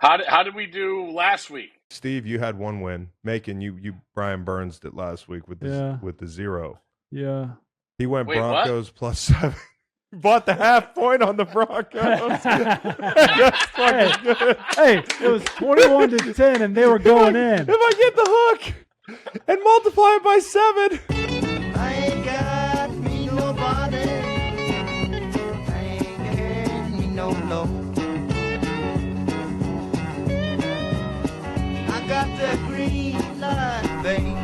How did we do last week? Steve, you had one win. Macon, you Brian Burns did last week with the 0. Yeah. He went Wait, Broncos +7. Bought the half point on the Broncos. That's fucking good. Hey, it was 21-10, and they were going in. If I get the hook and multiply it by 7. I ain't got me nobody. I ain't had me no love. I got the green light, babe.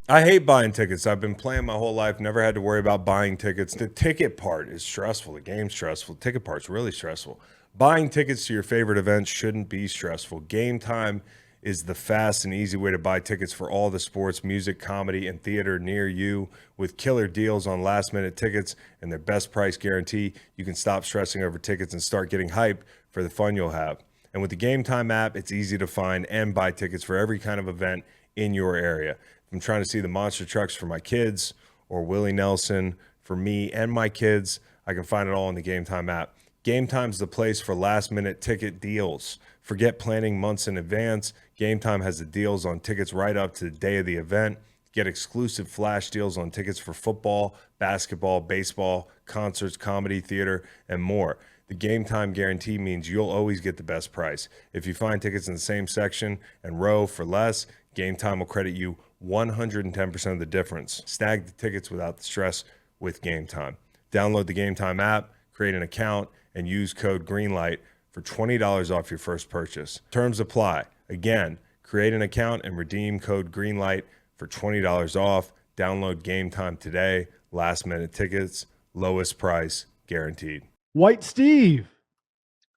I hate buying tickets. I've been playing my whole life, never had to worry about buying tickets. The ticket part is stressful. The game's stressful. The ticket part's really stressful. Buying tickets to your favorite events shouldn't be stressful. Game Time is the fast and easy way to buy tickets for all the sports, music, comedy, and theater near you. With killer deals on last-minute tickets and their best price guarantee, you can stop stressing over tickets and start getting hyped for the fun you'll have. And with the Game Time app, it's easy to find and buy tickets for every kind of event in your area. If I'm trying to see the monster trucks for my kids or Willie Nelson for me and my kids, I can find it all in the Game Time app. Game Time's the place for last-minute ticket deals. Forget planning months in advance. Game Time has the deals on tickets right up to the day of the event. Get exclusive flash deals on tickets for football, basketball, baseball, concerts, comedy, theater, and more. The Game Time guarantee means you'll always get the best price. If you find tickets in the same section and row for less, Game Time will credit you 110% of the difference. Snag the tickets without the stress with Game Time. Download the Game Time app, create an account, and use code GREENLIGHT for $20 off your first purchase. Terms apply. Again, create an account and redeem code GREENLIGHT for $20 off. Download Game Time today. Last minute tickets, lowest price guaranteed. White Steve.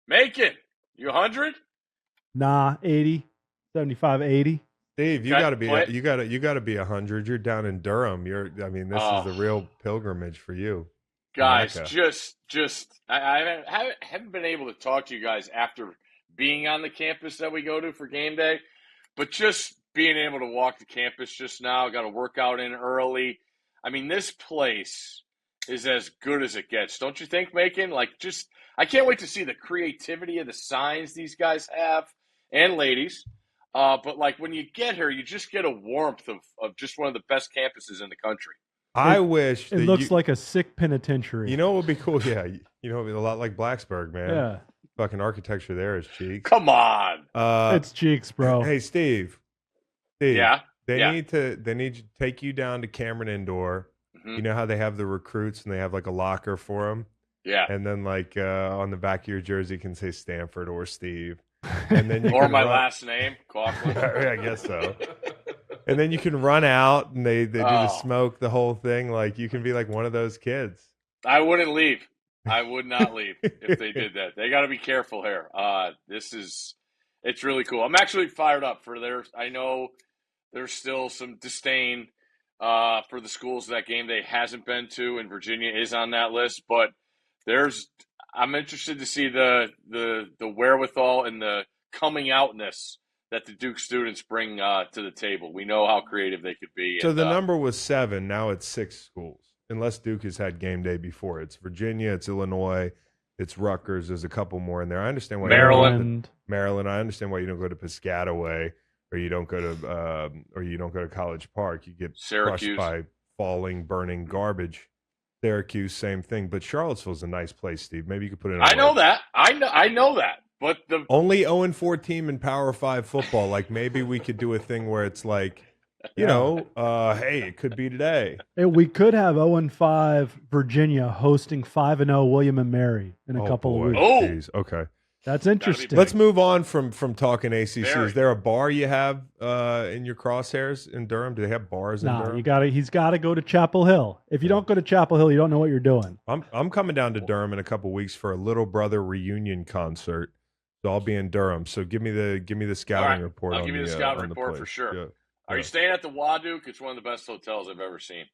Macon, you 100? Nah, 80, 75, 80. Steve, you Okay, gotta be what? you gotta be 100. You're down in Durham. This is the real pilgrimage for you. Guys, Mecca. I haven't been able to talk to you guys after being on the campus that we go to for game day, but just being able to walk the campus just now, got to work out in early. I mean, this place is as good as it gets, don't you think, Macon? I can't wait to see the creativity of the signs these guys have, and ladies. But when you get here, you just get a warmth of just one of the best campuses in the country. I wish It looks like a sick penitentiary. You know what would be cool? Yeah, it'd be a lot like Blacksburg, man. Yeah. Fucking architecture there is cheeks. Come on. It's cheeks, bro. Hey, Steve. Yeah. They need to take you down to Cameron Indoor. Mm-hmm. You know how they have the recruits and they have like a locker for them? Yeah. And then on the back of your jersey you can say Stanford or Steve. And then or my last name, Coughlin. I guess so. And then you can run out and they do the smoke, the whole thing. Like you can be like one of those kids. I wouldn't leave. I would not leave if they did that. They got to be careful here. It's really cool. I'm actually fired up for I know there's still some disdain for the schools that game day hasn't been to, and Virginia is on that list. But I'm interested to see the wherewithal and the coming outness that the Duke students bring to the table. We know how creative they could be. So the number was 7. Now it's 6 schools. Unless Duke has had game day before. It's Virginia, it's Illinois, it's Rutgers. There's a couple more in there. I understand why Maryland. Maryland. I understand why you don't go to Piscataway or you don't go to College Park. You get Syracuse crushed by falling, burning garbage. Syracuse, same thing. But Charlottesville's a nice place, Steve. Maybe you could put it. I know that. I know that. But the only 0-4 team in Power 5 football. Like maybe we could do a thing where it's like, hey, it could be today. We could have 0-5 Virginia hosting 5-0 William and Mary in a couple of weeks. Oh, geez. Okay. That's interesting. Let's move on from talking ACC. Very. Is there a bar you have in your crosshairs in Durham? Do they have bars in Durham? He's got to go to Chapel Hill. If you don't go to Chapel Hill, you don't know what you're doing. I'm coming down to Durham in a couple weeks for a Little Brother reunion concert. So I'll be in Durham. So give me the scouting report. I'll give you the scouting report for sure. Yeah. Are you staying at the Waduke? It's one of the best hotels I've ever seen.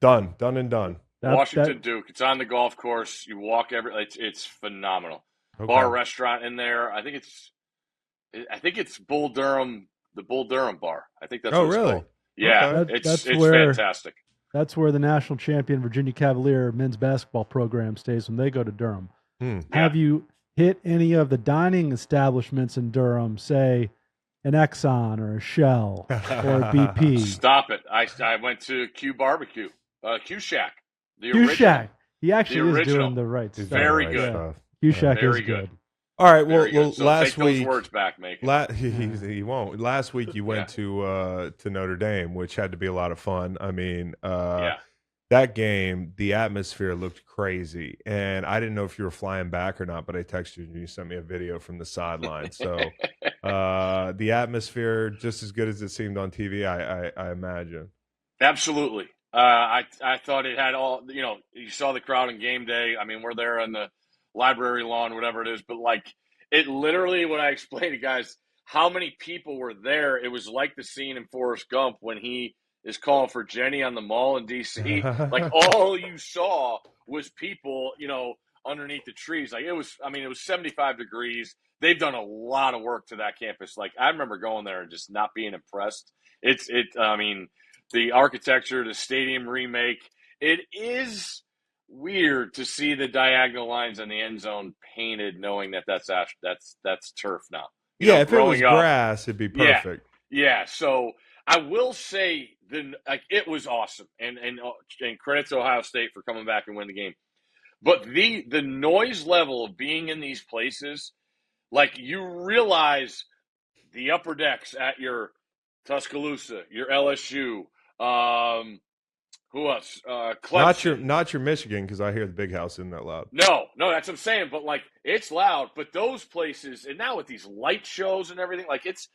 Done and done. Washington Duke. It's on the golf course. You walk it's phenomenal. Okay. Bar restaurant in there. I think it's Bull Durham, the Bull Durham bar. I think that's what it's called. Yeah, okay. it's fantastic. That's where the national champion Virginia Cavalier men's basketball program stays when they go to Durham. Yeah. Have you hit any of the dining establishments in Durham, say an Exxon or a Shell or a BP? Stop it. I went to Q Barbecue, Q Shack, the Q original. Shack. He actually The is original. doing the right He's stuff. doing the Very right good. stuff. Q Shack Very is good. good. All right. Very Well, good. So last take those week, words back, Macon. he won't. Last week you went to Notre Dame, which had to be a lot of fun. I mean, Yeah. that game, the atmosphere looked crazy, and I didn't know if you were flying back or not. But I texted you. You sent me a video from the sideline. So the atmosphere just as good as it seemed on TV. I imagine. Absolutely. I thought it had all, you saw the crowd in game day. I mean, we're there on the library lawn, whatever it is, but like it literally, when I explained to guys how many people were there, it was like the scene in Forrest Gump when he is calling for Jenny on the mall in DC. Like all you saw was people, underneath the trees. Like it was 75 degrees. They've done a lot of work to that campus. Like I remember going there and just not being impressed. The architecture, the stadium remake, it is weird to see the diagonal lines on the end zone painted, knowing that that's turf now. Yeah, if it was growing up, grass, it'd be perfect. yeah. So I will say it was awesome, and credit to Ohio State for coming back and win the game. But the noise level of being in these places, like you realize the upper decks at your Tuscaloosa, your LSU, who else? Clemson. Not your Michigan, because I hear the big house isn't that loud. No, that's what I'm saying. But like, it's loud. But those places, and now with these light shows and everything, like it's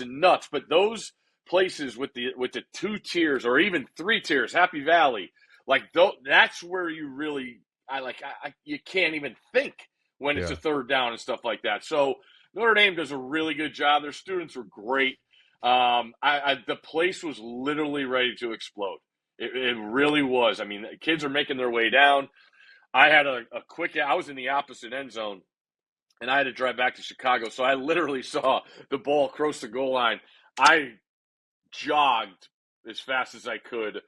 nuts. But those places with the 2 tiers or even 3 tiers, Happy Valley, like that's where you really, you can't even think when it's a third down and stuff like that. So Notre Dame does a really good job. Their students were great. The place was literally ready to explode. It really was. I mean, the kids are making their way down. I had I was in the opposite end zone, and I had to drive back to Chicago. So I literally saw the ball cross the goal line. I jogged as fast as I could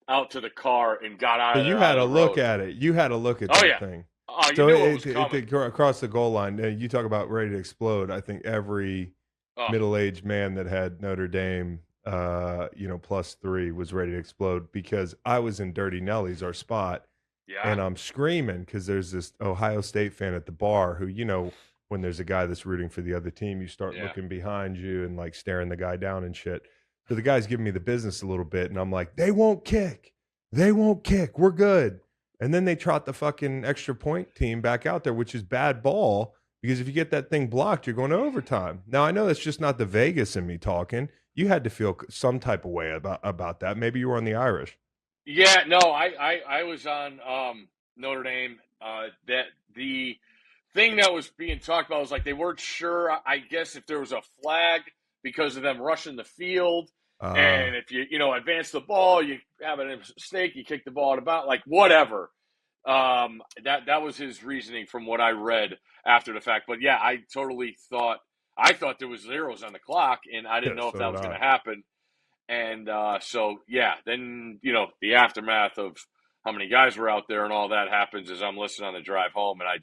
out to the car and got out of there. You had a look at it. You had a look at that thing. Oh, you so knew it was coming. Across the goal line, you talk about ready to explode. I think every middle-aged man that had Notre Dame, +3 was ready to explode, because I was in Dirty Nelly's, our spot, and I'm screaming because there's this Ohio State fan at the bar who, when there's a guy that's rooting for the other team, you start looking behind you and like staring the guy down and shit. So the guy's giving me the business a little bit, and I'm like, they won't kick. We're good. And then they trot the fucking extra point team back out there, which is bad ball, because if you get that thing blocked, you're going to overtime. Now, I know that's just not the Vegas in me talking. You had to feel some type of way about that. Maybe you were on the Irish. Yeah, no, I was on Notre Dame. That the thing that was being talked about was like they weren't sure, I guess, if there was a flag because of them rushing the field. And if you advance the ball, you have a mistake, you kick the ball out of bounds, like whatever. That was his reasoning from what I read after the fact. But yeah, I thought there was zeros on the clock, and I didn't know if that was going to happen. And then the aftermath of how many guys were out there and all that happens as I'm listening on the drive home, and I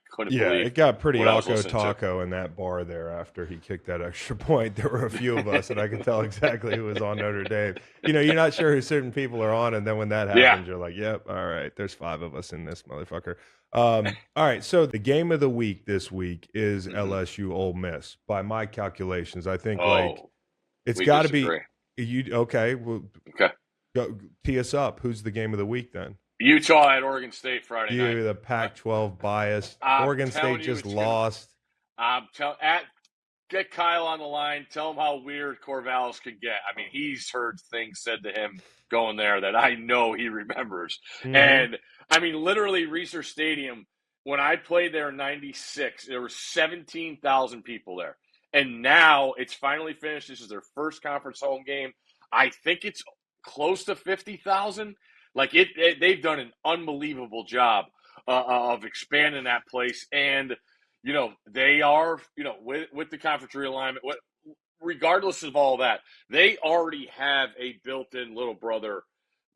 couldn't believe. Yeah, it got pretty Alco Taco in that bar there after he kicked that extra point. There were a few of us, and I could tell exactly who was on Notre Dame. You're not sure who certain people are on, and then when that happens, you're like, yep, all right, there's 5 of us in this motherfucker. All right, so the game of the week this week is LSU Ole Miss. By my calculations, I think it's got to be you. Okay, well, go tee us up. Who's the game of the week then? Utah at Oregon State Friday night. The Pac-12 bias. Oregon State just lost. Get Kyle on the line. Tell him how weird Corvallis could get. I mean, he's heard things said to him going there that I know he remembers. Mm-hmm. And, I mean, literally, Reser Stadium, when I played there in 96, there were 17,000 people there. And now it's finally finished. This is their first conference home game. I think it's close to 50,000. Like they've done an unbelievable job of expanding that place. And, they are, with the conference realignment, regardless of all that, they already have a built-in little brother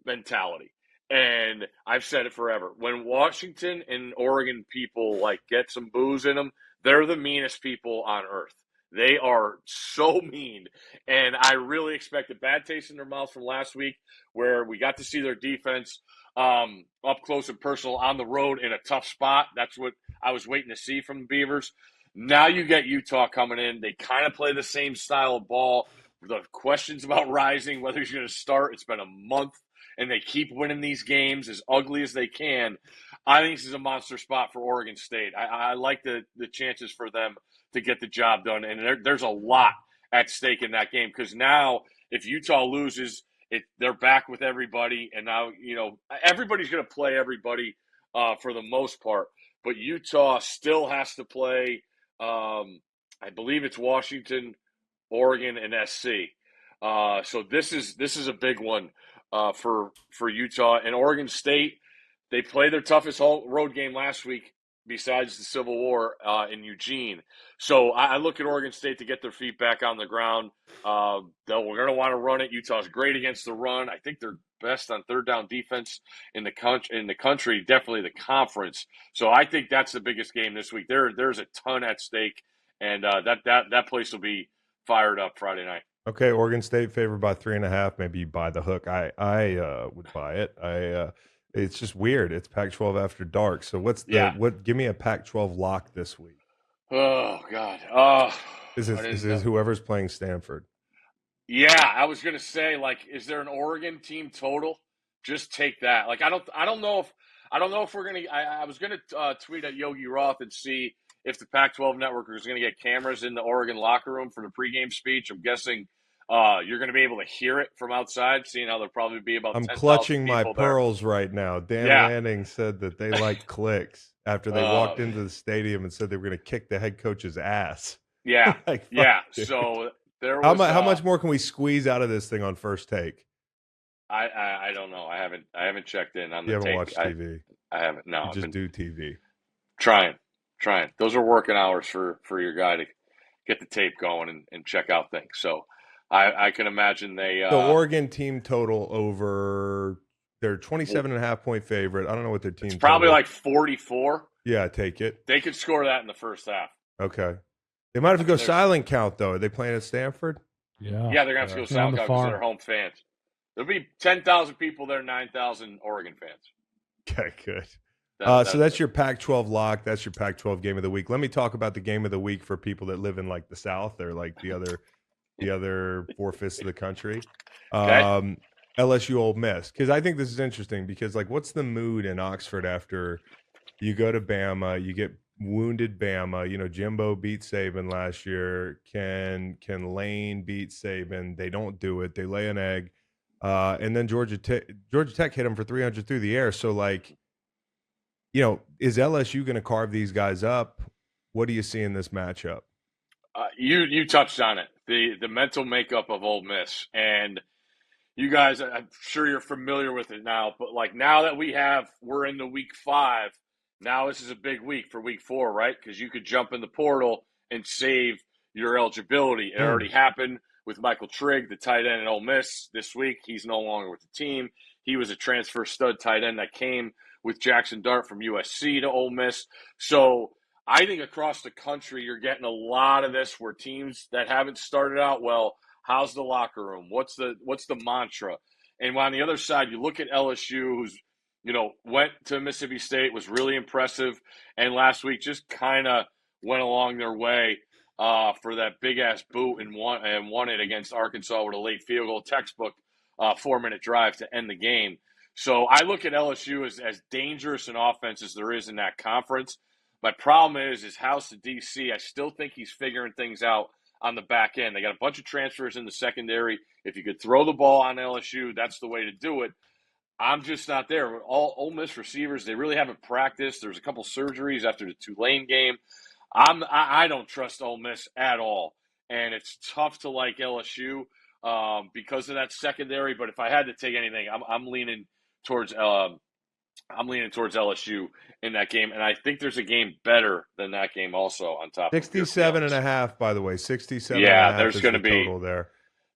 mentality. And I've said it forever. When Washington and Oregon people like get some booze in them, they're the meanest people on earth. They are so mean. And I really expect a bad taste in their mouth from last week where we got to see their defense up close and personal on the road in a tough spot. That's what I was waiting to see from the Beavers. Now you get Utah coming in. They kind of play the same style of ball. The questions about Rising, whether he's going to start, it's been a month and they keep winning these games as ugly as they can. I think this is a monster spot for Oregon State. I like the chances for them to get the job done, and there's a lot at stake in that game because now if Utah loses, they're back with everybody, and now everybody's going to play everybody for the most part, but Utah still has to play. I believe it's Washington, Oregon, and SC. So this is a big one for Utah and Oregon State. They played their toughest road game last week besides the Civil War in Eugene. So I look at Oregon State to get their feet back on the ground. We're going to want to run it. Utah's great against the run. I think they're best on third down defense in the country, definitely the conference. So I think that's the biggest game this week. There's a ton at stake, and that place will be fired up Friday night. Okay, Oregon State favored by 3.5. Maybe you buy the hook. I would buy it. It's just weird. It's Pac-12 after dark. So give me a Pac-12 lock this week. Oh God. Is it whoever's playing Stanford? Yeah, I was gonna say, like, is there an Oregon team total? Just take that. Like, I don't know if we're gonna. I was gonna tweet at Yogi Roth and see if the Pac-12 network is gonna get cameras in the Oregon locker room for the pregame speech. I'm guessing you're going to be able to hear it from outside, seeing how there'll probably be about 10,000 clutching my people pearls right now. Dan Lanning said that they like clicks after they walked into the stadium and said they were going to kick the head coach's ass. Yeah, like, yeah. Dude. So there was how much more can we squeeze out of this thing on First Take? I don't know. I haven't checked in on the tape. You haven't watched TV. I haven't. No, you just do TV. Trying. Those are working hours for your guy to get the tape going and check out things. So. I can imagine the Oregon team total over their 27.5 point favorite. I don't know what their team. It's probably like 44. Yeah, take it. They could score that in the first half. Okay. They might have to go silent count though. Are they playing at Stanford? Yeah. Yeah, they're gonna have to go silent count because they're home fans. There'll be 10,000 people there, 9,000 Oregon fans. Okay, good. So that's your Pac-12 lock. That's your Pac-12 game of the week. Let me talk about the game of the week for people that live in like the South. They're like the other 4/5 of the country. LSU Ole Miss, because I think this is interesting because like what's the mood in Oxford after you go to Bama, you get wounded Bama, Jimbo beat Saban last year, can Lane beat Saban? They don't do it. They lay an egg. And then Georgia Tech hit them for 300 through the air. So like, is LSU going to carve these guys up? What do you see in this matchup? You touched on it, the mental makeup of Ole Miss, and you guys, I'm sure you're familiar with it now. But like now that we're into week 5, now this is a big week for week 4, right? Because you could jump in the portal and save your eligibility. It already happened with Michael Trigg, the tight end at Ole Miss this week. He's no longer with the team. He was a transfer stud tight end that came with Jackson Dart from USC to Ole Miss. So I think across the country, you're getting a lot of this where teams that haven't started out well, how's the locker room? What's the mantra? And on the other side, you look at LSU, who's went to Mississippi State, was really impressive, and last week just kind of went along their way for that big ass boot and won it against Arkansas with a late field goal, textbook 4-minute drive to end the game. So I look at LSU as dangerous an offense as there is in that conference. My problem is House to DC. I still think he's figuring things out on the back end. They got a bunch of transfers in the secondary. If you could throw the ball on LSU, that's the way to do it. I'm just not there. All Ole Miss receivers, they really haven't practiced. There's a couple surgeries after the Tulane game. I don't trust Ole Miss at all, and it's tough to like LSU because of that secondary. But if I had to take anything, I'm leaning towards LSU in that game, and I think there's a game better than that game also on top. 67.5, by the way, 67. Yeah, there's going to be total there.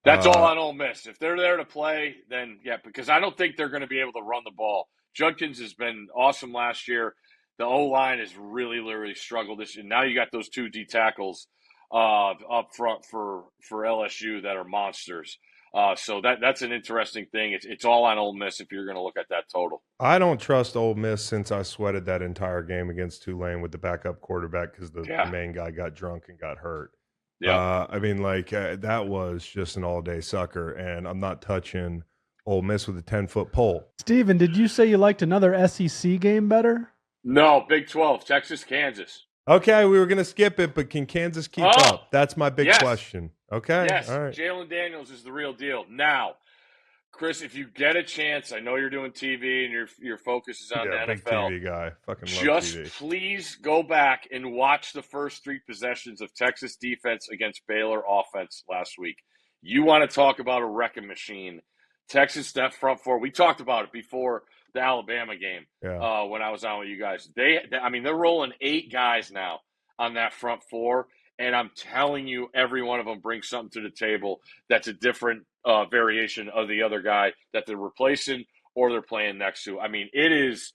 That's all on Ole Miss. If they're there to play, then yeah, because I don't think they're going to be able to run the ball. Judkins has been awesome last year. The O-line has really struggled this year. Now you got those two D tackles up front for LSU that are monsters. So that's an interesting thing. It's all on Ole Miss if you're going to look at that total. I don't trust Ole Miss since I sweated that entire game against Tulane with the backup quarterback because the main guy got drunk and got hurt. Yeah. I mean, that was just an all-day sucker, and I'm not touching Ole Miss with a 10-foot pole. Steven, did you say you liked another SEC game better? No, Big 12, Texas, Kansas. Okay, we were going to skip it, but can Kansas keep up? That's my big question. Okay? Yes, all right. Jalen Daniels is the real deal. Now, Chris, if you get a chance, I know you're doing TV and your focus is on the NFL. Big TV guy. Fucking love just TV. Please go back and watch the first 3 possessions of Texas defense against Baylor offense last week. You want to talk about a wrecking machine. Texas, that front four, we talked about it before the Alabama game when I was on with you guys. They're rolling 8 guys now on that front four, and I'm telling you, every one of them brings something to the table that's a different variation of the other guy that they're replacing or they're playing next to. I mean, it is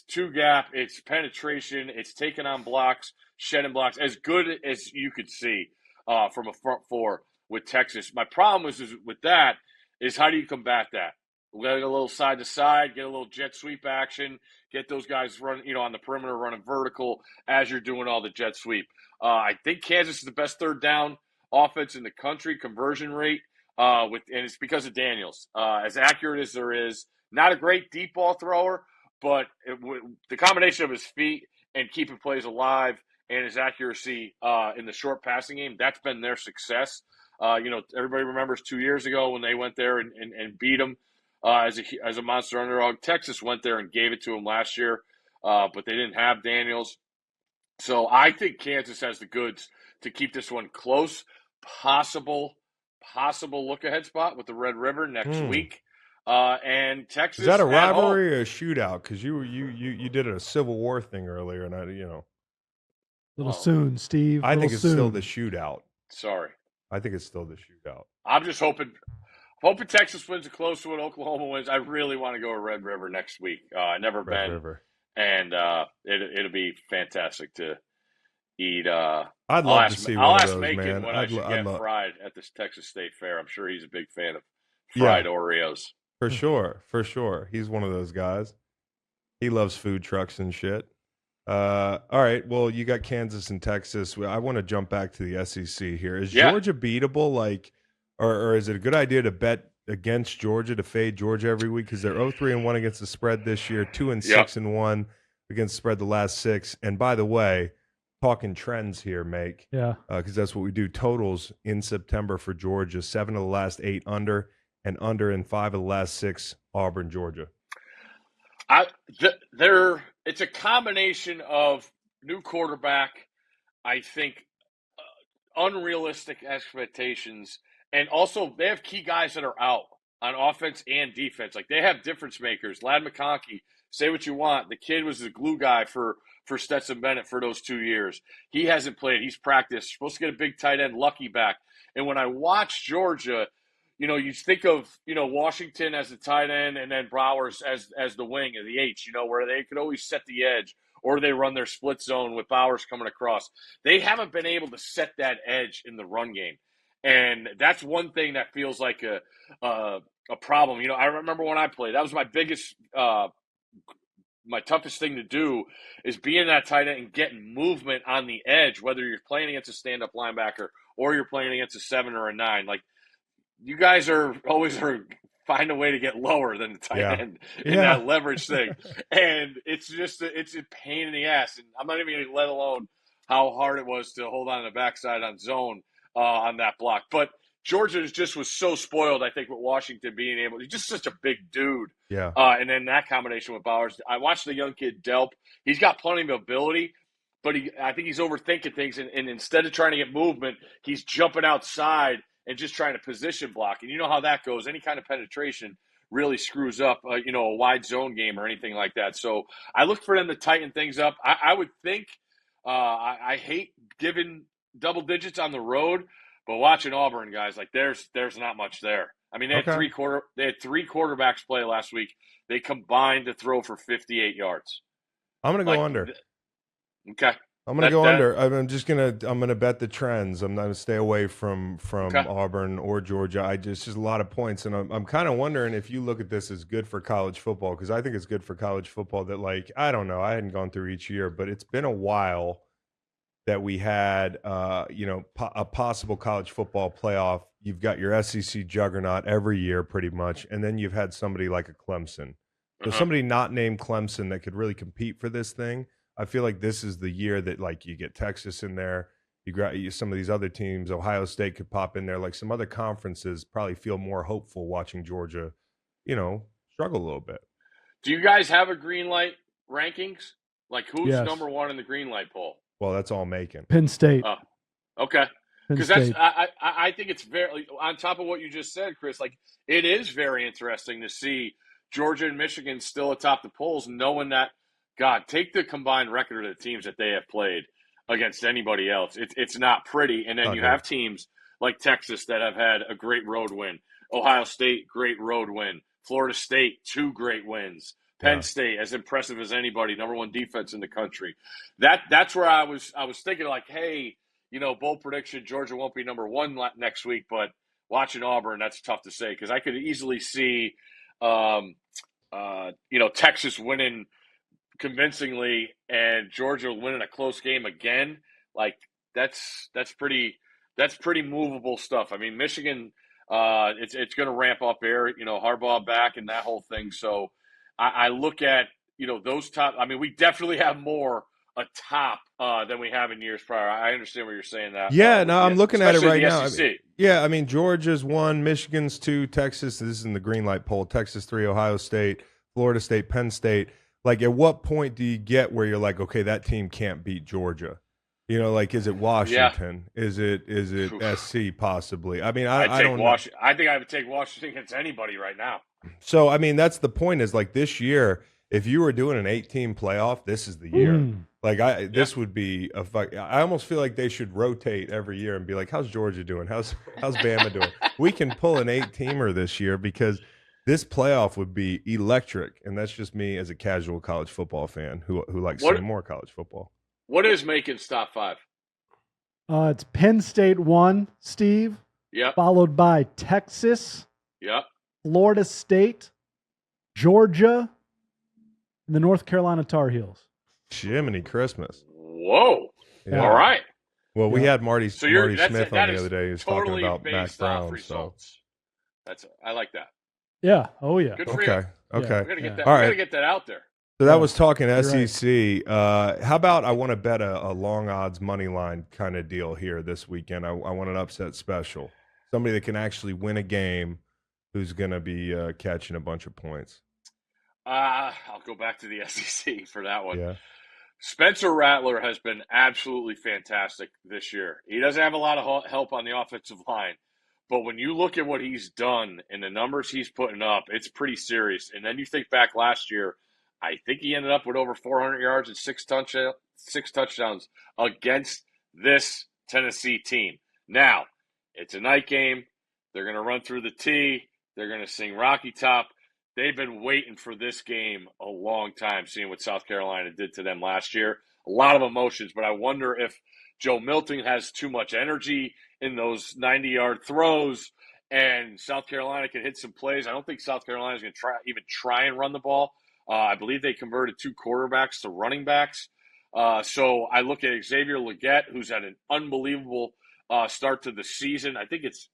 two gap, it's penetration, it's taking on blocks, shedding blocks, as good as you could see from a front four with Texas. My problem is with that is how do you combat that? Get a little side to side, get a little jet sweep action, get those guys running, on the perimeter running vertical as you're doing all the jet sweep. I think Kansas is the best third down offense in the country, conversion rate, and it's because of Daniels. As accurate as there is, not a great deep ball thrower, but the combination of his feet and keeping plays alive and his accuracy in the short passing game, that's been their success. Everybody remembers 2 years ago when they went there and beat them as a monster underdog. Texas went there and gave it to them last year, but they didn't have Daniels. So I think Kansas has the goods to keep this one close. Possible look-ahead spot with the Red River next week. And Texas. Is that a rivalry or a shootout? Because you did a Civil War thing earlier, and Little soon, Steve. I think it's still the shootout. Sorry. I think it's still the shootout. I'm just hoping Texas wins a close one, Oklahoma wins. I really want to go to Red River next week. I've never been. River. And it'll be fantastic to eat. I'd love to see one of those, Macon man. when I should get fried at this Texas State Fair. I'm sure he's a big fan of fried Oreos. For sure. He's one of those guys. He loves food trucks and shit. All right. Well, you got Kansas and Texas. I want to jump back to the SEC here. Is Georgia beatable? Or is it a good idea to bet against Georgia, to fade Georgia every week? Because they're 0-3-1 against the spread this year, 2-6-1 against the spread the last 6. And by the way, talking trends here, Make. Yeah. Because that's what we do. Totals in September for Georgia, 7 of the last 8 under, and under in 5 of the last 6 Auburn, Georgia. It's a combination of new quarterback, I think, unrealistic expectations, and also they have key guys that are out on offense and defense. Like, they have difference makers. Ladd McConkey, say what you want. The kid was the glue guy for Stetson Bennett for those 2 years. He hasn't played. He's practiced. Supposed to get a big tight end, Lucky back. And when I watch Georgia, you think of, Washington as the tight end and then Bowers as the wing or the H, where they could always set the edge, or they run their split zone with Bowers coming across. They haven't been able to set that edge in the run game. And that's one thing that feels like a problem. I remember when I played, that was my biggest, my toughest thing to do is being that tight end and getting movement on the edge, whether you're playing against a stand-up linebacker or you're playing against a 7 or a 9. Like, you guys are always find a way to get lower than the tight end in that leverage thing. And it's just it's a pain in the ass. And I'm not even going to let alone how hard it was to hold on the backside on zone on that block. But Georgia was so spoiled, I think, with Washington being able – he's just such a big dude. Yeah. And then that combination with Bowers. I watched the young kid Delp. He's got plenty of ability, but I think he's overthinking things. And instead of trying to get movement, he's jumping outside and just trying to position block. And you know how that goes. Any kind of penetration really screws up, a wide zone game or anything like that. So I look for them to tighten things up. I would think I hate giving double digits on the road, But watching Auburn, guys, like there's not much there. I mean, they had Okay. three quarterbacks play last week. They combined to throw for 58 yards. I'm gonna go Like, under. Okay. I'm gonna That- go that- under. I'm gonna bet the trends. I'm gonna stay away from Okay. Auburn or Georgia. Just a lot of points, and I'm kind of wondering if you look at this as good for college football, because I think it's good for college football that, like, I don't know, I hadn't gone through each year, but it's been a while that we had a possible college football playoff. You've got your SEC juggernaut every year pretty much, and then you've had somebody like a Clemson. So somebody not named Clemson that could really compete for this thing. I feel like this is the year that, like, you get Texas in there. You got some of these other teams. Ohio State could pop in there. Like, some other conferences probably feel more hopeful watching Georgia, struggle a little bit. Do you guys have a green light rankings? Like, who's Yes. number one in the green light poll? Well, that's all Macon. Penn State. Oh, okay. Penn Because that's State. I think it's very, on top of what you just said, Chris. Like, it is very interesting to see Georgia and Michigan still atop the polls, knowing that, God, take the combined record of the teams that they have played against anybody else. It's not pretty. And then Not you good. have teams like Texas that have had a great road win. Ohio State, great road win. Florida State, 2 great wins. Penn Yeah. State, as impressive as anybody, number 1 defense in the country. That's where I was thinking, like, hey, bold prediction, Georgia won't be number 1 next week, but watching Auburn, that's tough to say, because I could easily see, Texas winning convincingly and Georgia winning a close game again. Like, that's pretty movable stuff. I mean, Michigan, it's going to ramp up there, Harbaugh back and that whole thing. So I look at, those top. I mean, we definitely have more atop than we have in years prior. I understand what you're saying. That Yeah, no, I'm looking at it especially right the now. SEC. I mean, Georgia's 1, Michigan's 2, Texas. This is in the green light poll. Texas 3, Ohio State, Florida State, Penn State. Like, at what point do you get where you're like, okay, that team can't beat Georgia? Like, is it Washington? Yeah. Is it SC possibly? I mean, I don't know. I think I would take Washington against anybody right now. So, I mean, that's the point, is like this year, if you were doing an 8-team playoff, this is the year. Like, this would be I almost feel like they should rotate every year and be like, how's Georgia doing? How's Bama doing? We can pull an 8-teamer this year, because this playoff would be electric. And that's just me as a casual college football fan who likes seeing more college football. What is Macon's top 5? It's Penn State 1, Steve. Yep. Followed by Texas, Yep. Florida State, Georgia, and the North Carolina Tar Heels. Jiminy Christmas. Whoa. Yeah. All right. Well, we had Marty So Smith that on the is other day. He was totally talking about Mac based off Brown. So results. I like that. Yeah. Oh, yeah. Good for you. okay. We gotta get that. All We right. gotta get that out there. So that Yeah, was talking you're SEC. How about I want to bet a long odds money line kind of deal here this weekend? I want an upset special. Somebody that can actually win a game, who's going to be catching a bunch of points. I'll go back to the SEC for that one. Yeah. Spencer Rattler has been absolutely fantastic this year. He doesn't have a lot of help on the offensive line, but when you look at what he's done and the numbers he's putting up, it's pretty serious. And then you think back last year, I think he ended up with over 400 yards and 6 touchdowns against this Tennessee team. Now, it's a night game. They're going to run through the tee. They're going to sing Rocky Top. They've been waiting for this game a long time, seeing what South Carolina did to them last year. A lot of emotions, but I wonder if Joe Milton has too much energy in those 90-yard throws, and South Carolina can hit some plays. I don't think South Carolina is going to try and run the ball. I believe they converted 2 quarterbacks to running backs. So I look at Xavier Legette, who's had an unbelievable start to the season. I think it's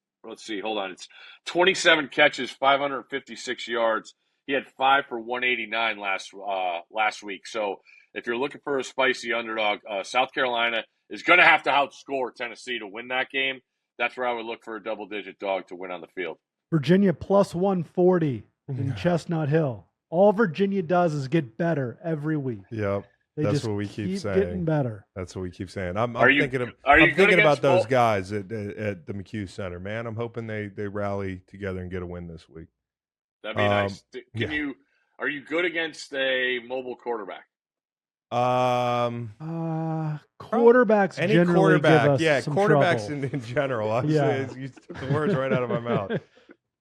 27 catches, 556 yards. He had 5 for 189 last week. So if you're looking for a spicy underdog, South Carolina is going to have to outscore Tennessee to win that game. That's where I would look for a double-digit dog to win on the field. Virginia plus 140 in Chestnut Hill. All Virginia does is get better every week. Yep. They That's just what we keep saying. getting better. That's what we keep saying. I'm Are you thinking good about against those both? guys at the McHugh Center, man. I'm hoping they rally together and get a win this week. That'd be nice. yeah. Are you good against a mobile quarterback? Quarterbacks Any generally quarterback, give us yeah, some quarterbacks trouble. in general. Yeah. You took the words right out of my mouth.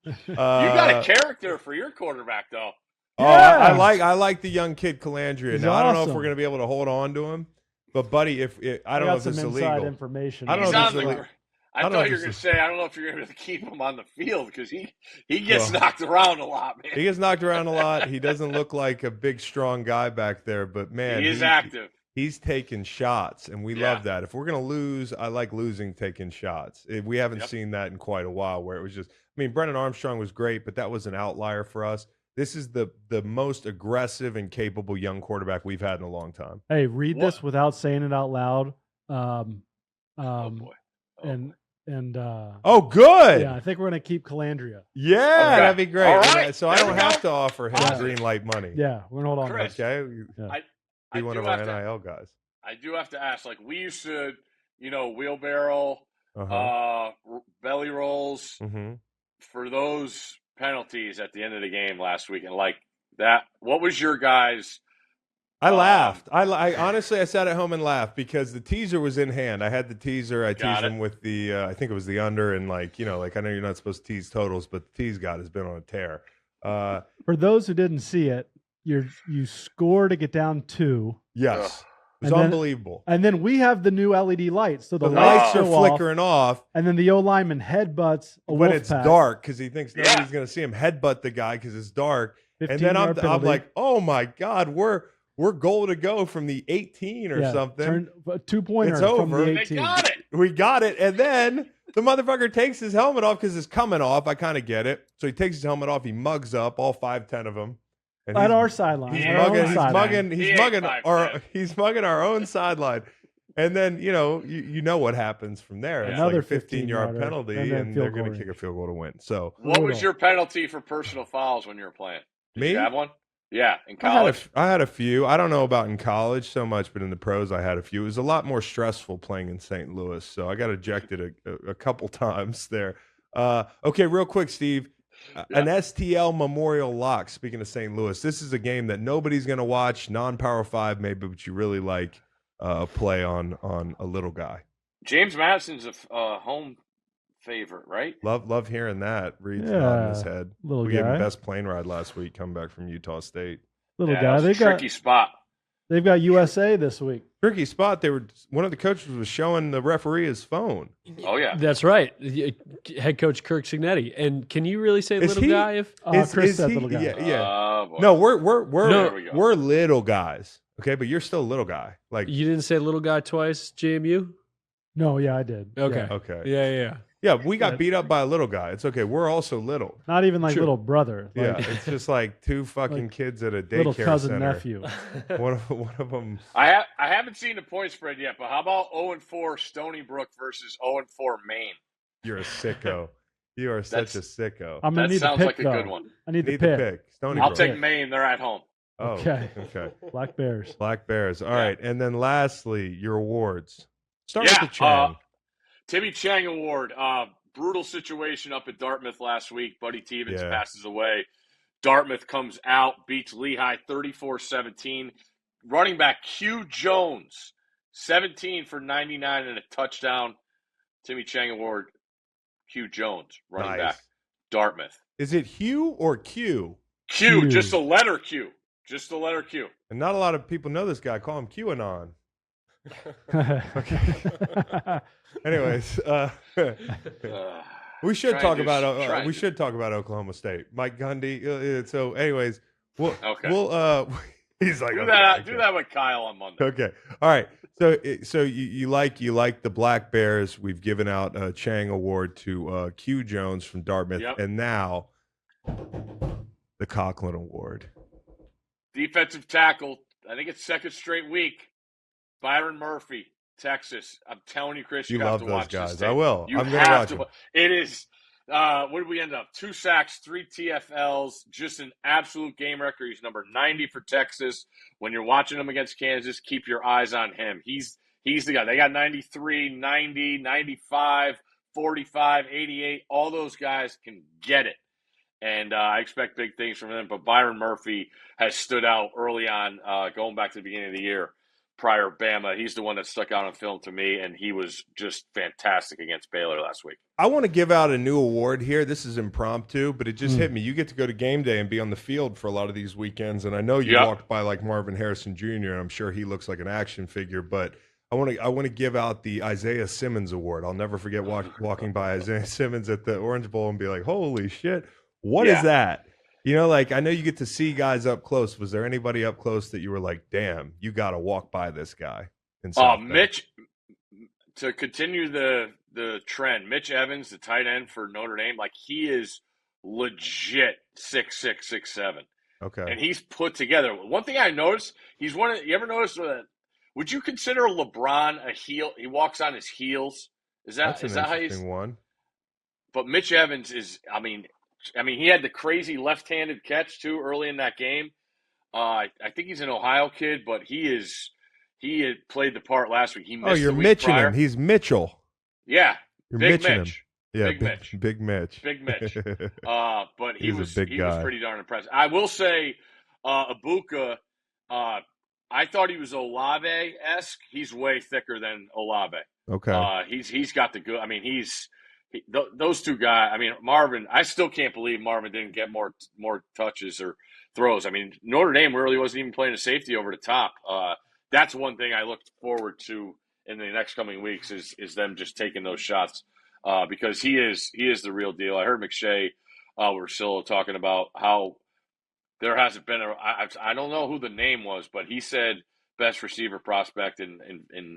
You got a character for your quarterback, though. I Yeah. like the young kid Calandria. He's Now I don't know if awesome. we're going to be able to hold on to him, but buddy, I don't know got if this some is inside illegal. information. I don't He's know if on this is the. illegal. I don't know thought if you were this going is- to say I don't know if you're going to keep him on the field because he gets Well, knocked around a lot, man. He gets knocked around a lot. He doesn't look like a big, strong guy back there, but man, He is active. He's taking shots, and we Yeah. love that. If we're going to lose, I like losing taking shots. We haven't Yep. seen that in quite a while where it was just, I mean, Brennan Armstrong was great, but that was an outlier for us. This is the most aggressive and capable young quarterback we've had in a long time. Hey, read What? this without saying it out loud. Oh boy. And Oh, good. yeah, I think we're gonna keep Calandria. Yeah, Okay. that'd be great. All right. So I There don't we have go. to offer him Awesome. green light money. Yeah, we're gonna hold on. to Chris. it. Okay. Yeah. Be I one do of our have to- NIL guys. I do have to ask. Like we used to, wheelbarrow, Uh-huh. belly rolls Mm-hmm. for those penalties at the end of the game last week, and like that. What was your guys? I laughed. I honestly, I sat at home and laughed because the teaser was in hand. I had the teaser. I Got teased it. him with the, I think it was the under, and I know you're not supposed to tease totals, but the tease god has been on a tear. For those who didn't see it, you score to get down 2, Yes, it was And then- unbelievable. and then we have the new LED lights, so the, The lights lights are go off, flickering off, and then the O lineman headbutts a but it's Wolfpack, dark because he thinks Yeah. nobody's going to see him headbutt the guy because it's dark. And then 15-yard I'm penalty. like, oh my god, we're goal to go from the 18 or something. 2-pointer It's from over. the They 18. got it. We got it. And then the motherfucker takes his helmet off because it's coming off. I kind of get it. So he takes his helmet off. He mugs up all 5'10" of them. And At he's- our sideline. He's at our own mugging. He's sideline. mugging. He He's ain't mugging 5'10". He's mugging our own sideline. And then you know what happens from there. It's Another like a 15-yard 15-yarder, penalty, and then and field they're going goal to kick a range. field goal to win. So What was Brutal. your penalty for personal fouls when you were playing? Did Me? you have one? Yeah, in I college. had a few. I don't know about in college so much, but in the pros, I had a few. It was a lot more stressful playing in St. Louis, so I got ejected a couple times there. Okay, real quick, Steve. An STL Memorial Lock. Speaking of St. Louis, this is a game that nobody's going to watch. Non-Power 5, maybe, but you really like play on a little guy. James Madison's a home favorite, right? Love hearing that. Reed's nodding his head. Little We gave guy. him best plane ride last week, coming back from Utah State. Little Yeah, guy. that was a tricky spot. They've got USA this week. Tricky spot. One of the coaches was showing the referee his phone. Oh yeah. That's right. Head coach Kirk Signetti. And can you really say Is little he- guy if Chris said little guy. Yeah. Oh, boy. No, we're There we go. we're little guys. Okay, but you're still a little guy. Like you didn't say little guy twice, JMU? No, yeah, I did. Okay. Yeah. okay. Yeah. Yeah, we got Yeah. beat up by a little guy. It's okay. We're also little. Not even like True. little brother. Yeah, Like it's just like two fucking like kids at a little daycare cousin center. nephew. One of them. I haven't seen the point spread yet, but how about 0-4 Stony Brook versus 0-4 Maine? You're a sicko. You are such a sicko. I'm gonna That need sounds the like pick a though. good one. I need the Need pick. the pick. Stony I'll Brook. take Maine. They're at home. Oh, Okay. okay. Black Bears. Black Bears. All Yeah. right, and then lastly, your awards. Start Yeah, with the Chang. Timmy Chang Award. Brutal situation up at Dartmouth last week. Buddy Stevens Yeah. passes away. Dartmouth comes out, beats Lehigh 34-17. Running back Q Jones, 17 for 99 and a touchdown. Timmy Chang Award. Q Jones, running back. Dartmouth. Is it Hugh or Q? Q, Q. just a letter Q. Just the letter Q. And not a lot of people know this guy. Call him QAnon. Anyways, we should Trying talk to- about trying we to- should talk about Oklahoma State. Mike Gundy. So, anyways, we'll he's like Do okay, that. okay. Do that with Kyle on Monday. Okay. All right. So you like the Black Bears. We've given out a Chang Award to Q Jones from Dartmouth, Yep. and now the Conklin Award. Defensive tackle. I think it's second straight week. Byron Murphy, Texas. I'm telling you, Chris, You have love to those watch guys. this tape. I will. You I'm gonna have watch to. them. It is. What did we end up? 2 sacks, 3 TFLs. Just an absolute game record. He's number 90 for Texas. When you're watching him against Kansas, keep your eyes on him. He's the guy. They got 93, 90, 95, 45, 88. All those guys can get it. And I expect big things from him. But Byron Murphy has stood out early on, going back to the beginning of the year. prior Bama. He's the one that stuck out on film to me, and he was just fantastic against Baylor last week. I want to give out a new award here. This is impromptu, but it just hit me. You get to go to game day and be on the field for a lot of these weekends, and I know you walked by like Marvin Harrison Jr., and I'm sure he looks like an action figure, but I want to give out the Isaiah Simmons Award. I'll never forget walking by Isaiah Simmons at the Orange Bowl and be like, holy shit, what is that? You know, like, I know you get to see guys up close. Was there anybody up close that you were like, damn, you got to walk by this guy? Mitch, to continue the trend, Mitch Evans, the tight end for Notre Dame, like, he is legit 6'6", 6'7". Okay. And he's put together. One thing I noticed, he's one of – you ever notice that – would you consider LeBron a heel? He walks on his heels. That's an interesting one. But Mitch Evans is – I mean, he had the crazy left-handed catch, too, early in that game. I think he's an Ohio kid, but he had played the part last week. He missed you're the week Mitching prior. him. He's Mitchell. Yeah. You're Big Mitching Mitch. him. Yeah, Big Mitch. Big Mitch. Big Mitch. But he was a big guy. Was pretty darn impressive. I will say, Ibuka, I thought he was Olave-esque. He's way thicker than Olave. Okay. He's got the good. I mean, those two guys. I mean, Marvin. I still can't believe Marvin didn't get more touches or throws. I mean, Notre Dame really wasn't even playing a safety over the top. That's one thing I look forward to in the next coming weeks is them just taking those shots because he is the real deal. I heard McShay Ursillo talking about how there hasn't been I don't know who the name was, but he said best receiver prospect in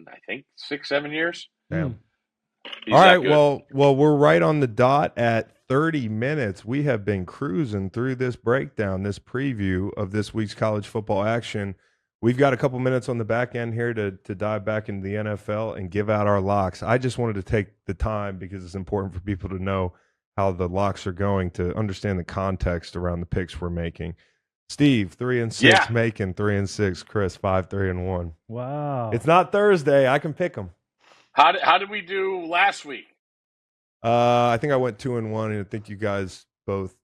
I think 6-7 years. Damn. All right, well, we're right on the dot at 30 minutes. We have been cruising through this breakdown, this preview of this week's college football action. We've got a couple minutes on the back end here to dive back into the NFL and give out our locks. I just wanted to take the time because it's important for people to know how the locks are going, to understand the context around the picks we're making. Steve, 3-6, Macon, 3-6, Chris, 5-3-1. Wow. It's not Thursday. I can pick them. How did we do last week? I think I went 2-1, and I think you guys both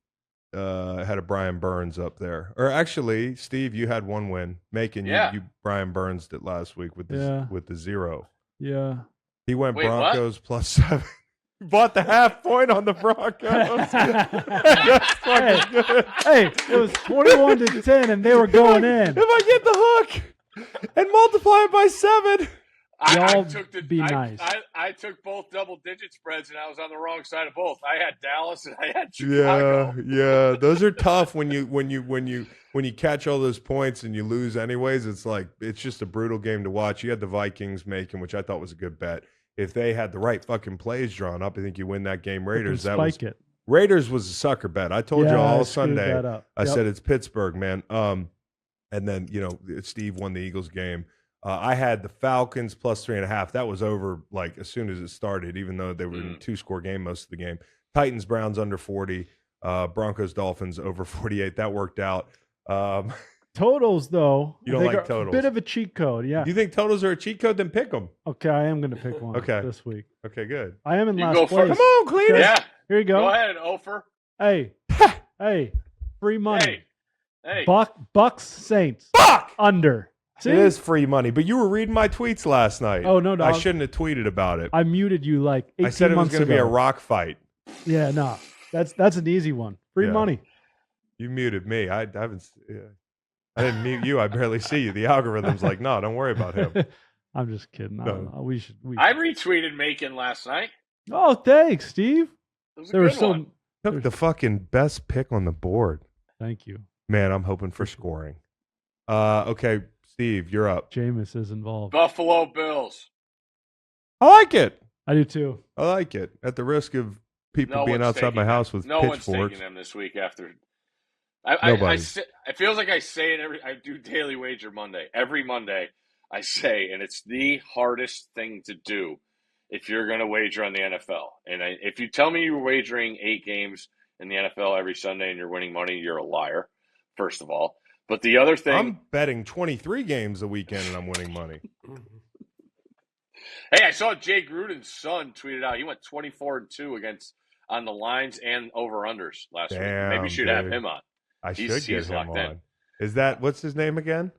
had a Brian Burns up there. Or actually, Steve, you had one win. Macon, you Brian Burns did last week with the 0. Yeah. He went Broncos +7. Bought the half point on the Broncos. That's fucking good. Hey, it was 21-10, and they were going in. If I get the hook and multiply it by 7. I took both double-digit spreads, and I was on the wrong side of both. I had Dallas and I had Chicago. Yeah, those are tough when you catch all those points and you lose anyways. It's like it's just a brutal game to watch. You had the Vikings Macon, which I thought was a good bet. If they had the right fucking plays drawn up, I think you win that game. Raiders, Raiders was a sucker bet. I told you all Sunday. I said it's Pittsburgh, man. And then Steve won the Eagles game. I had the Falcons +3.5. That was over like as soon as it started, even though they were in a 2-score game most of the game. Titans Browns under 40. Broncos Dolphins over 48. That worked out. Totals, though. You don't like totals. A bit of a cheat code, yeah. You think totals are a cheat code? Then pick them. Okay, I am going to pick one this week. Okay, good. I am in last place. Come on, clean it. Yeah. Here you go. Go ahead, Ofer. Hey, free money. Hey. Bucks Saints. Under. See? It is free money, but you were reading my tweets last night. Oh, no. I shouldn't have tweeted about it. I muted you like 18 months ago. I said it was going to be a rock fight. Yeah, no. That's an easy one. Free money. You muted me. I haven't. I didn't mute you. I barely see you. The algorithm's like, no, don't worry about him. I'm just kidding. I don't know. We should. I retweeted Macon last night. Oh, thanks, Steve. It was a good one. Took the fucking best pick on the board. Thank you. Man, I'm hoping for scoring. Okay, Steve, you're up. Jameis is involved. Buffalo Bills. I like it. I do too. I like it. At the risk of people being outside my house with pitchforks. No one's taking them this week after. It feels like I say it I do Daily Wager Monday. Every Monday I say, and it's the hardest thing to do if you're going to wager on the NFL. And if you tell me you're wagering 8 games in the NFL every Sunday and you're winning money, you're a liar, first of all. But the other thing, I'm betting 23 games a weekend and I'm winning money. Hey, I saw Jay Gruden's son tweeted out. He went 24-2 on the lines and over-unders last week. Maybe you should have him on. I should get him on. Is that, what's his name again?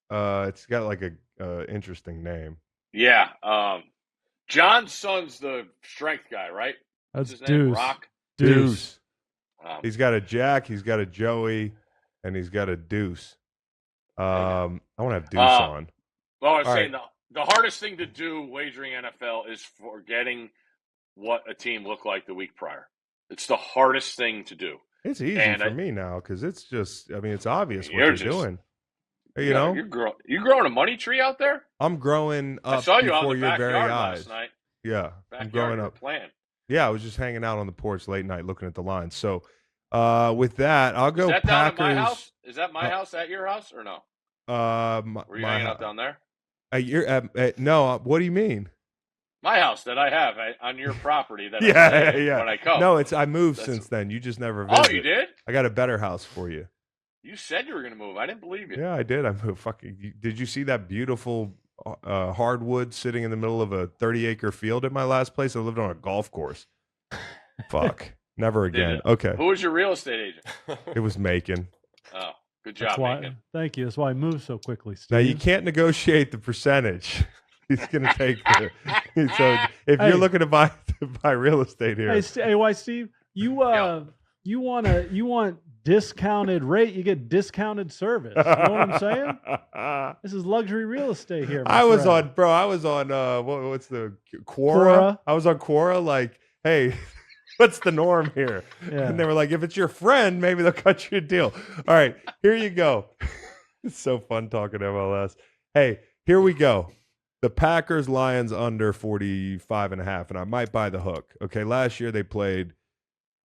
It's got like a interesting name. Yeah. John's son's the strength guy, right? What's That's his name? Deuce. Rock? Deuce. He's got a Jack, he's got a Joey, and he's got a Deuce. I want to have Deuce on. Well, I was All saying the hardest thing to do wagering NFL is forgetting what a team looked like the week prior. It's the hardest thing to do. It's easy for me now because it's just, I mean, it's obvious what they're doing. You know, you're growing a money tree out there. I'm growing up I saw you before out in the your very backyard eyes. last night. Yeah, I'm growing up. Playing. Yeah, I was just hanging out on the porch late night looking at the lines. So, with that, I'll go Is that Packers. down at my house? Is that my house at your house or no? Were you hanging out down there? No. What do you mean? My house that I have on your property. That yeah. When I come. No, I moved since then. You just never visited. Oh, you did? I got a better house for you. You said you were going to move. I didn't believe you. Yeah, I did. I moved. Did you see that beautiful hardwood sitting in the middle of a 30-acre field at my last place? I lived on a golf course. Fuck. Never again. Okay. Who was your real estate agent? It was Macon. Oh, good job, Macon. Thank you. That's why I moved so quickly, Steve. Now, you can't negotiate the percentage. He's going to take the. So if you're looking to buy real estate here. Hey, why, Steve? You want discounted rate, you get discounted service. You know what I'm saying? This is luxury real estate here. I was on what's the Quora? I was on Quora like, hey, what's the norm here? Yeah. And they were like, if it's your friend, maybe they'll cut you a deal. All right, here you go. It's so fun talking MLS. Hey, here we go. The Packers Lions under 45.5, and I might buy the hook. Okay, last year they played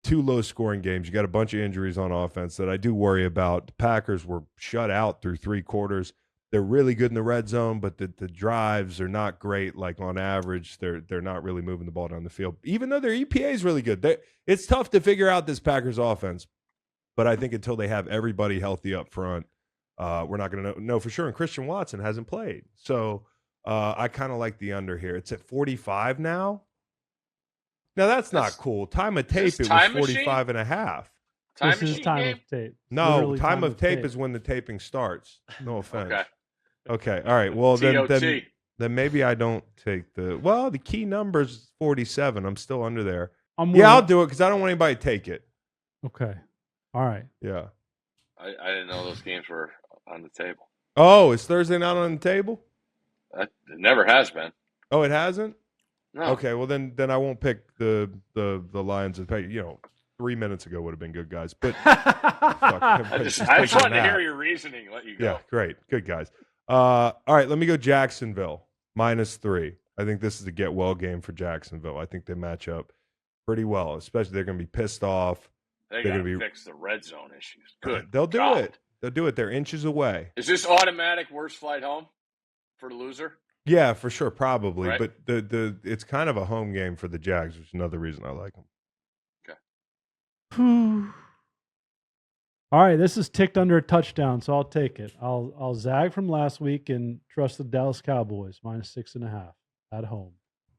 2 low-scoring games. You got a bunch of injuries on offense that I do worry about. The Packers were shut out through 3 quarters. They're really good in the red zone, but the drives are not great. Like on average, they're not really moving the ball down the field. Even though their EPA is really good, it's tough to figure out this Packers offense. But I think until they have everybody healthy up front, we're not going to know for sure. And Christian Watson hasn't played, so I kind of like the under here. It's at 45 now. Now, that's not cool. Time of tape, it was 45.5. This is time of tape. No, time of tape is when the taping starts. No offense. Okay. All right. Well, then maybe I don't take the key number is 47. I'm still under there. I'll do it because I don't want anybody to take it. Okay. All right. Yeah. I didn't know those games were on the table. Oh, is Thursday not on the table? It never has been. Oh, it hasn't? No. Okay, well then I won't pick the Lions. 3 minutes ago would have been good, guys. But I just wanted to hear your reasoning. Let you go. Yeah, great, good guys. All right, let me go Jacksonville -3. I think this is a get well game for Jacksonville. I think they match up pretty well. Especially they're going to be pissed off. They're going to fix the red zone issues. Good. They'll do it. They'll do it. They're inches away. Is this automatic worst flight home for the loser? Yeah, for sure, probably. Right. But it's kind of a home game for the Jags, which is another reason I like them. Okay. All right, this is ticked under a touchdown, so I'll take it. I'll zag from last week and trust the Dallas Cowboys -6.5 at home.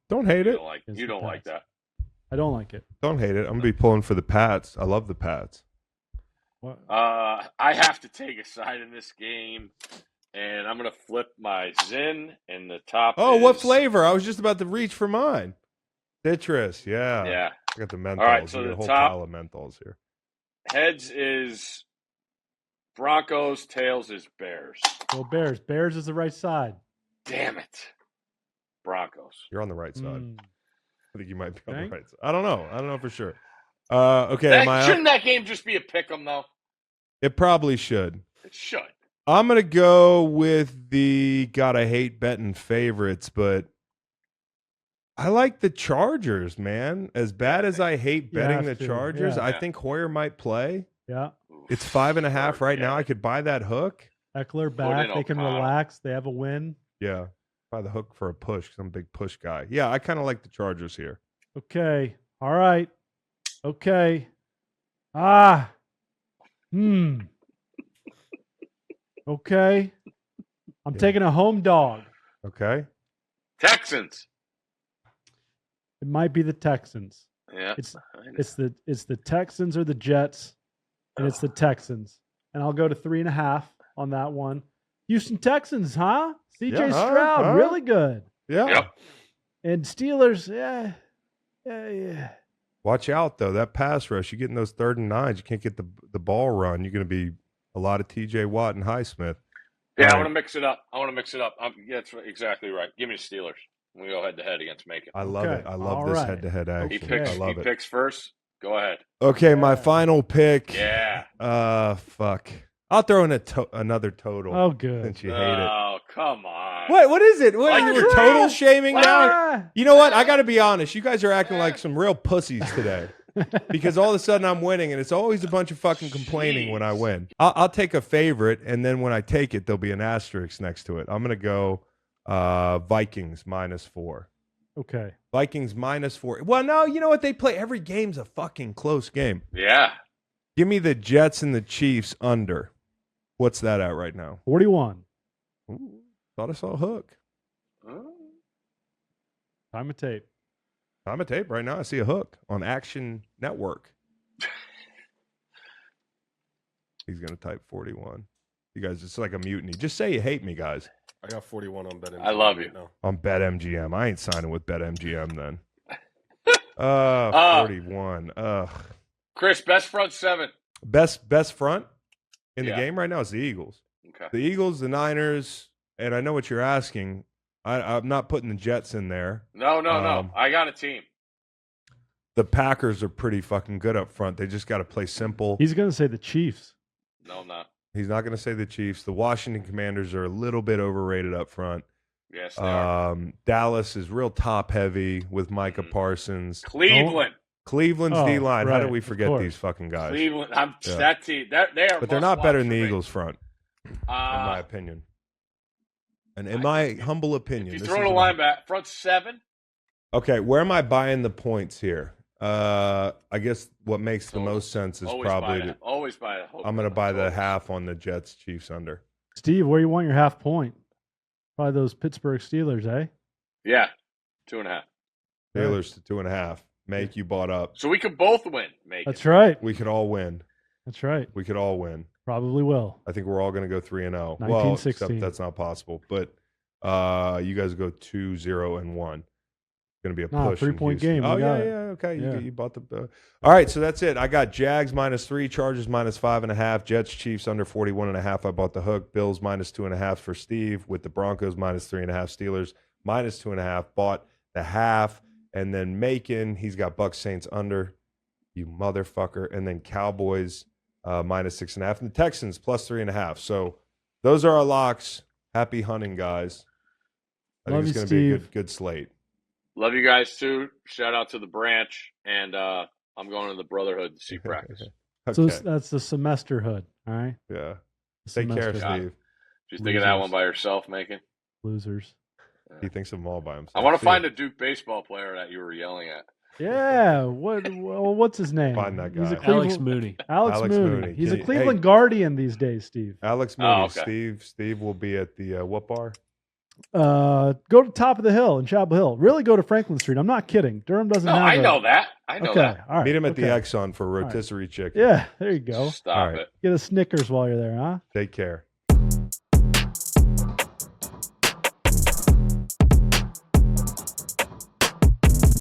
Don't hate it. You don't like that. I don't like it. Don't hate it. I'm gonna be pulling for the Pats. I love the Pats. What? I have to take a side in this game, and I'm gonna flip my Zin, and the top. Oh, what flavor? I was just about to reach for mine. Citrus, yeah. Yeah. I got the menthols. All right, so the the whole top pile of menthols here. Heads is Broncos, tails is Bears. Well, Bears. Bears is the right side. Damn it. Broncos. You're on the right side. Mm. I think you might be on Okay. the right side. I don't know for sure. Okay. Shouldn't that game just be a pick 'em though? It probably should. It should. I'm gonna go with the God. I hate betting favorites, but I like the Chargers, man. As bad as I hate betting the Chargers, yeah. I think Hoyer might play. Yeah. It's 5.5 right now. I could buy that hook. Eckler back. They can relax. They have a win. Yeah. Buy the hook for a push because I'm a big push guy. Yeah, I kind of like the Chargers here. Okay. All right. Okay. Okay. I'm taking a home dog. Okay. Texans. It might be the Texans. Yeah. It's the Texans or the Jets, and it's the Texans. And I'll go to 3.5 on that one. Houston Texans, huh? CJ Yeah, Stroud, really good. Yeah. Yep. And Steelers, yeah. Watch out, though. That pass rush, you get in those 3rd and 9s, you can't get the ball run. You're going to be a lot of TJ Watt and Highsmith. Yeah, All I right. want to mix it up. Yeah, that's exactly right. Give me the Steelers. We go head to head against Macon. I love Okay. it. I love All this right. head-to-head action. Okay. I love it. Picks first. Go ahead. Okay, my Yeah. final pick. Yeah. Fuck. I'll throw in another total. Oh, good. Since you hate it. Oh, come on. What is it? What, Like you you're were total shaming now? Ah, You know what? I got to be honest. You guys are acting like some real pussies today. Because all of a sudden I'm winning, and it's always a bunch of fucking complaining when I win. I'll take a favorite, and then when I take it, there'll be an asterisk next to it. I'm going to go Vikings -4. okay. Vikings -4. Well, no, you know what? They play every game's a fucking close game. Yeah. Give me the Jets and the Chiefs under. What's that at right now? 41. Ooh, thought I saw a hook. Time of tape. I'm a tape right now. I see a hook on Action Network. He's going to type 41. You guys, it's like a mutiny. Just say you hate me, guys. I got 41 on BetMGM. I love you. now. On BetMGM. I ain't signing with BetMGM then. 41. Ugh. Chris, best front seven. Best front in the Yeah. game right now is the Eagles. Okay. The Eagles, the Niners, and I know what you're asking. I'm not putting the Jets in there. No. I got a team. The Packers are pretty fucking good up front. They just got to play simple. He's going to say the Chiefs. No, I'm not. He's not going to say the Chiefs. The Washington Commanders are a little bit overrated up front. Yes, they are. Dallas is real top heavy with Micah Parsons. Cleveland. Cleveland's Oh, D-line. How right, did we of forget course. these fucking guys? Cleveland. Yeah. That team. They are. But they're not better than the must-watch for me. Eagles front, in my opinion. And in my humble opinion. If you this throw is the an- line back, front seven. Okay, where am I buying the points here? I guess what makes the most sense is probably always buy it. I'm going to buy the half on the Jets Chiefs under. Steve, where you want your half point? Probably those Pittsburgh Steelers, eh? Yeah, 2.5. Taylor's to 2.5. Make you bought up. So we could both win. Make That's right. We could all win. That's right. We could all win. Probably will. I think we're all going to go 3-0. Well, 1916. except that's not possible. But you guys go 2-0-1. Going to be a push. 3-point in Houston. game. We Oh got yeah, it. yeah. Okay, Yeah. you bought the. All right, so that's it. I got Jags -3, Chargers -5.5, Jets Chiefs under 41.5. I bought the hook. Bills -2.5 for Steve with the Broncos -3.5. Steelers -2.5. Bought the half, and then Macon. He's got Bucks Saints under. You motherfucker, and then Cowboys -6.5, and the Texans +3.5. So those are our locks. Happy hunting, guys. I Love think it's you, going to be a Steve. good slate. Love you guys too. Shout out to the branch, and I'm going to the Brotherhood to see practice. So Okay. that's the semester hood. All right. Yeah. The Take care, semester hood. Steve. Just think of that Losers. one by yourself, Macon. Losers. He thinks of them all by himself. I want to See find ya. a Duke baseball player that you were yelling at. Yeah. What's his name? Find that He's a guy. Alex Cleveland- Mooney. Alex Alex Mooney. Mooney. He's Can a you- Cleveland hey. Guardian these days, Steve. Alex Mooney. Oh, okay. Steve will be at the what bar? Go to Top of the Hill in Chapel Hill. Really go to Franklin Street. I'm not kidding. Durham doesn't No, have I a- know that. I know Okay. that. All right. Meet him at the okay. Exxon for rotisserie chicken. Yeah. There you go. Stop All right. it. Get a Snickers while you're there, huh? Take care.